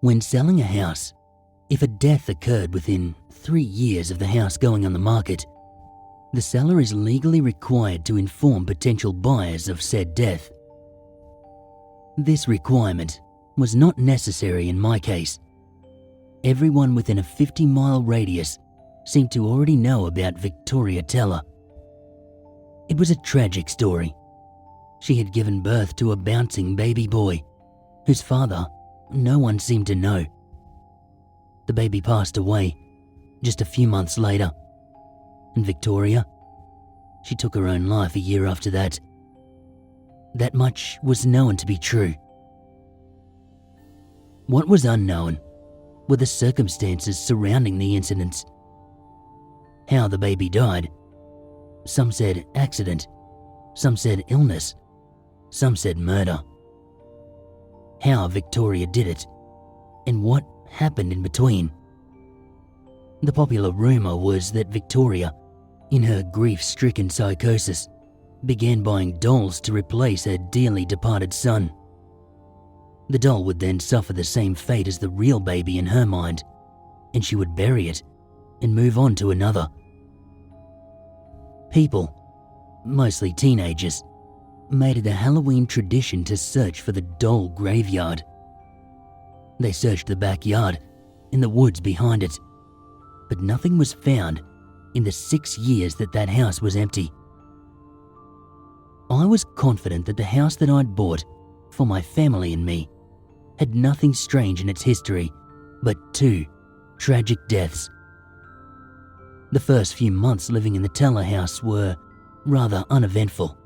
When selling a house, if a death occurred within 3 years of the house going on the market, the seller is legally required to inform potential buyers of said death. This requirement was not necessary in my case. Everyone within a 50-mile radius seemed to already know about Victoria Teller. It was a tragic story. She had given birth to a bouncing baby boy, whose father no one seemed to know. The baby passed away just a few months later, and Victoria, she took her own life a year after that. That much was known to be true. What was unknown were the circumstances surrounding the incidents. How the baby died. Some said accident, some said illness, some said murder. How Victoria did it, and what happened in between. The popular rumour was that Victoria, in her grief-stricken psychosis, began buying dolls to replace her dearly departed son. The doll would then suffer the same fate as the real baby in her mind, and she would bury it and move on to another. People, mostly teenagers, made it a Halloween tradition to search for the doll graveyard. They searched the backyard and the woods behind it, but nothing was found in the 6 years that house was empty. I was confident that the house that I'd bought for my family and me had nothing strange in its history but 2 tragic deaths. The first few months living in the Teller house were rather uneventful.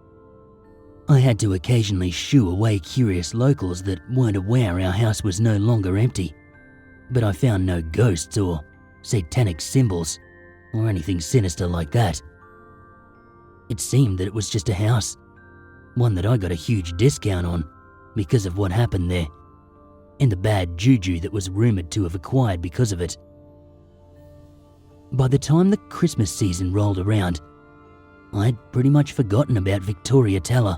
I had to occasionally shoo away curious locals that weren't aware our house was no longer empty, but I found no ghosts or satanic symbols or anything sinister like that. It seemed that it was just a house, one that I got a huge discount on because of what happened there, and the bad juju that was rumoured to have acquired because of it. By the time the Christmas season rolled around, I'd pretty much forgotten about Victoria Teller.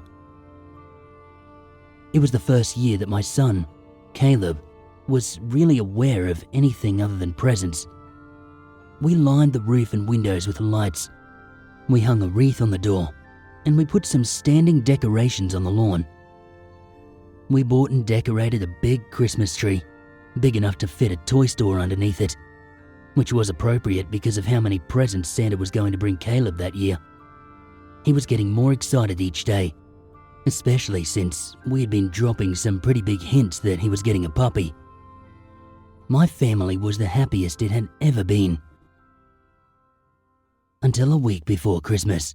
It was the first year that my son, Caleb, was really aware of anything other than presents. We lined the roof and windows with lights. We hung a wreath on the door, and we put some standing decorations on the lawn. We bought and decorated a big Christmas tree, big enough to fit a toy store underneath it, which was appropriate because of how many presents Santa was going to bring Caleb that year. He was getting more excited each day, especially since we had been dropping some pretty big hints that he was getting a puppy. My family was the happiest it had ever been. Until a week before Christmas.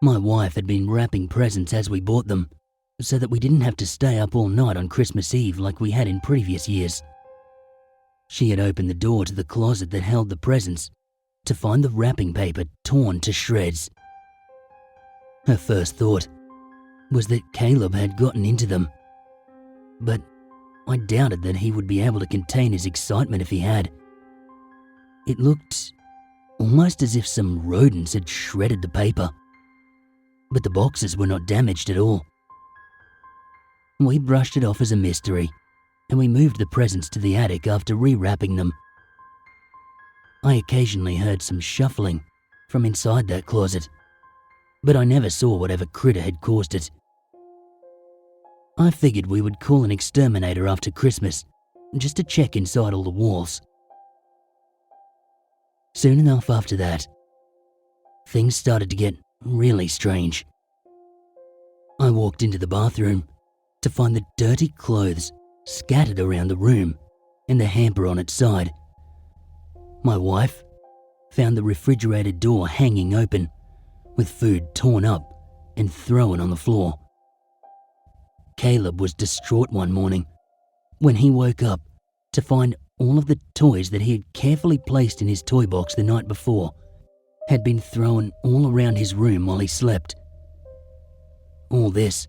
My wife had been wrapping presents as we bought them, so that we didn't have to stay up all night on Christmas Eve like we had in previous years. She had opened the door to the closet that held the presents to find the wrapping paper torn to shreds. Her first thought was that Caleb had gotten into them, but I doubted that he would be able to contain his excitement if he had. It looked almost as if some rodents had shredded the paper, but the boxes were not damaged at all. We brushed it off as a mystery, and we moved the presents to the attic after rewrapping them. I occasionally heard some shuffling from inside that closet, but I never saw whatever critter had caused it. I figured we would call an exterminator after Christmas, just to check inside all the walls. Soon enough after that, things started to get really strange. I walked into the bathroom to find the dirty clothes scattered around the room and the hamper on its side. My wife found the refrigerator door hanging open, with food torn up and thrown on the floor. Caleb was distraught one morning when he woke up to find all of the toys that he had carefully placed in his toy box the night before had been thrown all around his room while he slept. All this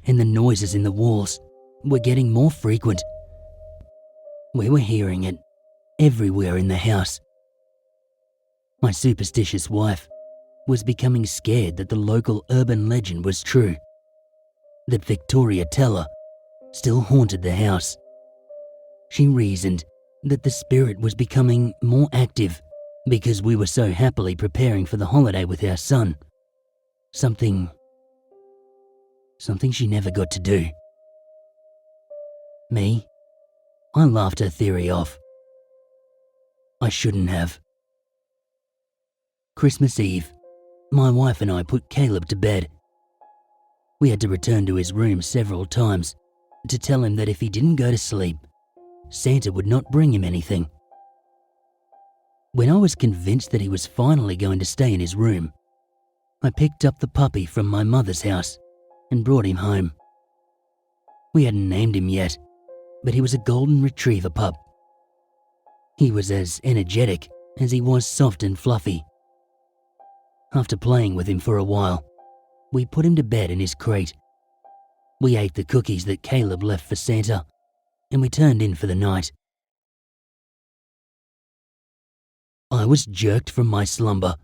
and the noises in the walls were getting more frequent. We were hearing it everywhere in the house. My superstitious wife was becoming scared that the local urban legend was true, that Victoria Teller still haunted the house. She reasoned that the spirit was becoming more active because we were so happily preparing for the holiday with our son. Something she never got to do. Me? I laughed her theory off. I shouldn't have. Christmas Eve, my wife and I put Caleb to bed. We had to return to his room several times to tell him that if he didn't go to sleep, Santa would not bring him anything. When I was convinced that he was finally going to stay in his room, I picked up the puppy from my mother's house and brought him home. We hadn't named him yet, but he was a golden retriever pup. He was as energetic as he was soft and fluffy. After playing with him for a while, we put him to bed in his crate. We ate the cookies that Caleb left for Santa, and we turned in for the night. I was jerked from my slumber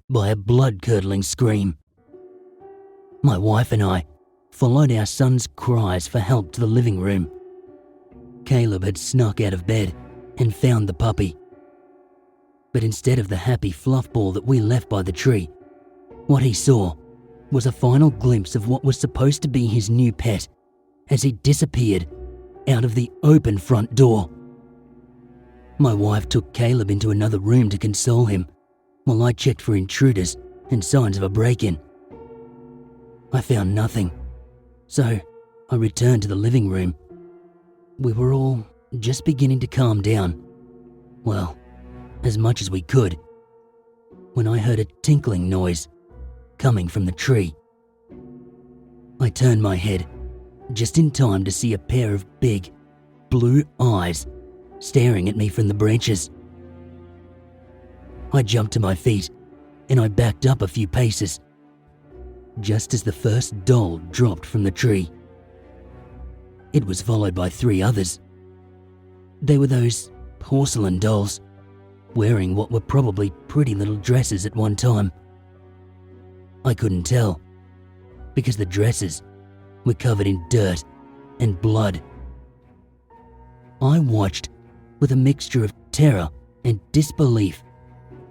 by a blood-curdling scream. My wife and I followed our son's cries for help to the living room. Caleb had snuck out of bed and found the puppy. But instead of the happy fluff ball that we left by the tree, what he saw was a final glimpse of what was supposed to be his new pet as he disappeared out of the open front door. My wife took Caleb into another room to console him while I checked for intruders and signs of a break-in. I found nothing, so I returned to the living room. We were all just beginning to calm down, well, as much as we could, when I heard a tinkling noise coming from the tree. I turned my head just in time to see a pair of big, blue eyes staring at me from the branches. I jumped to my feet and I backed up a few paces, just as the first doll dropped from the tree. It was followed by 3 others. They were those porcelain dolls, wearing what were probably pretty little dresses at one time. I couldn't tell, because the dresses were covered in dirt and blood. I watched with a mixture of terror and disbelief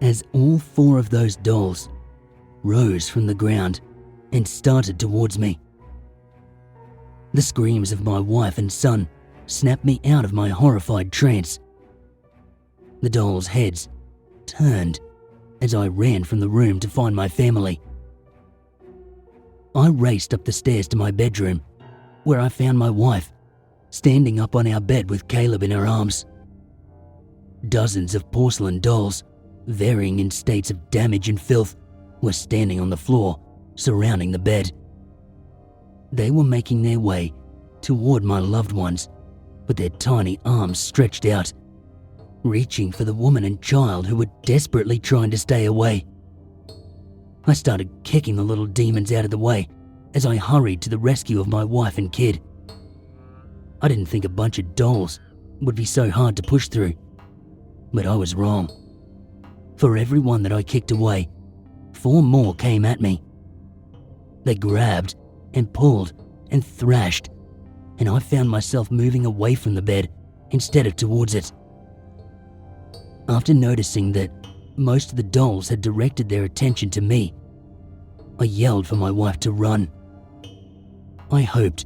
as all 4 of those dolls rose from the ground and started towards me. The screams of my wife and son snapped me out of my horrified trance. The dolls' heads turned as I ran from the room to find my family. I raced up the stairs to my bedroom, where I found my wife standing up on our bed with Caleb in her arms. Dozens of porcelain dolls, varying in states of damage and filth, were standing on the floor, surrounding the bed. They were making their way toward my loved ones, with their tiny arms stretched out, reaching for the woman and child who were desperately trying to stay away. I started kicking the little demons out of the way as I hurried to the rescue of my wife and kid. I didn't think a bunch of dolls would be so hard to push through, but I was wrong. For every one that I kicked away, 4 more came at me. They grabbed and pulled and thrashed, and I found myself moving away from the bed instead of towards it. After noticing that most of the dolls had directed their attention to me, I yelled for my wife to run. I hoped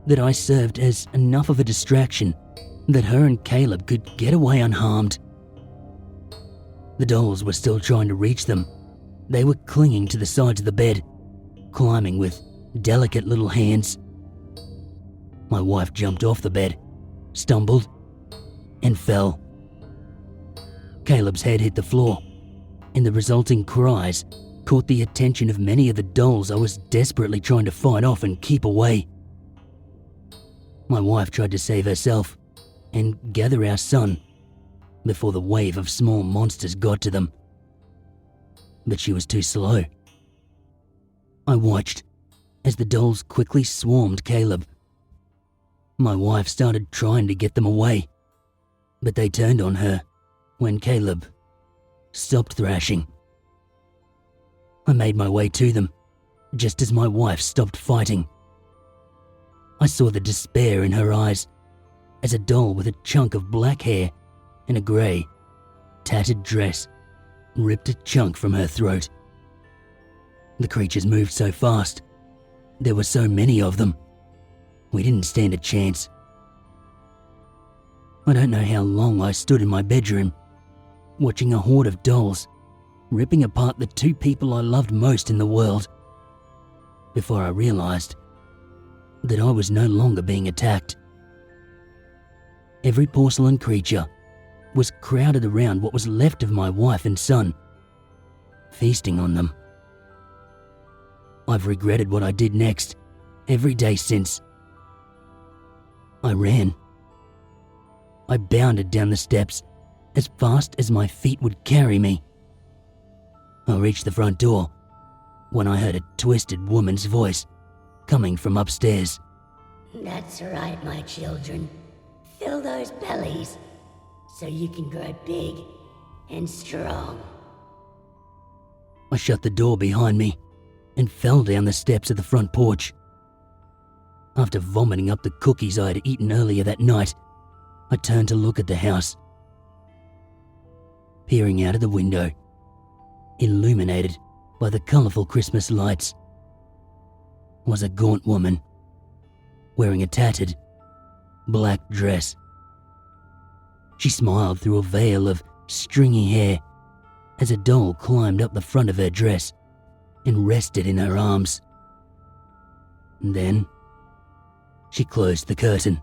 that I served as enough of a distraction that her and Caleb could get away unharmed. The dolls were still trying to reach them. They were clinging to the sides of the bed, climbing with delicate little hands. My wife jumped off the bed, stumbled, and fell. Caleb's head hit the floor, and the resulting cries caught the attention of many of the dolls I was desperately trying to fight off and keep away. My wife tried to save herself and gather our son before the wave of small monsters got to them, but she was too slow. I watched as the dolls quickly swarmed Caleb. My wife started trying to get them away, but they turned on her when Caleb stopped thrashing. I made my way to them just as my wife stopped fighting. I saw the despair in her eyes as a doll with a chunk of black hair and a grey, tattered dress ripped a chunk from her throat. The creatures moved so fast. There were so many of them. We didn't stand a chance. I don't know how long I stood in my bedroom, watching a horde of dolls ripping apart the two people I loved most in the world, before I realised that I was no longer being attacked. Every porcelain creature was crowded around what was left of my wife and son, feasting on them. I've regretted what I did next every day since. I ran. I bounded down the steps as fast as my feet would carry me. I reached the front door when I heard a twisted woman's voice coming from upstairs. That's right, my children. Fill those bellies so you can grow big and strong. I shut the door behind me and fell down the steps of the front porch. After vomiting up the cookies I had eaten earlier that night, I turned to look at the house. Peering out of the window, illuminated by the colourful Christmas lights, was a gaunt woman wearing a tattered black dress. She smiled through a veil of stringy hair as a doll climbed up the front of her dress and rested in her arms. And then she closed the curtain.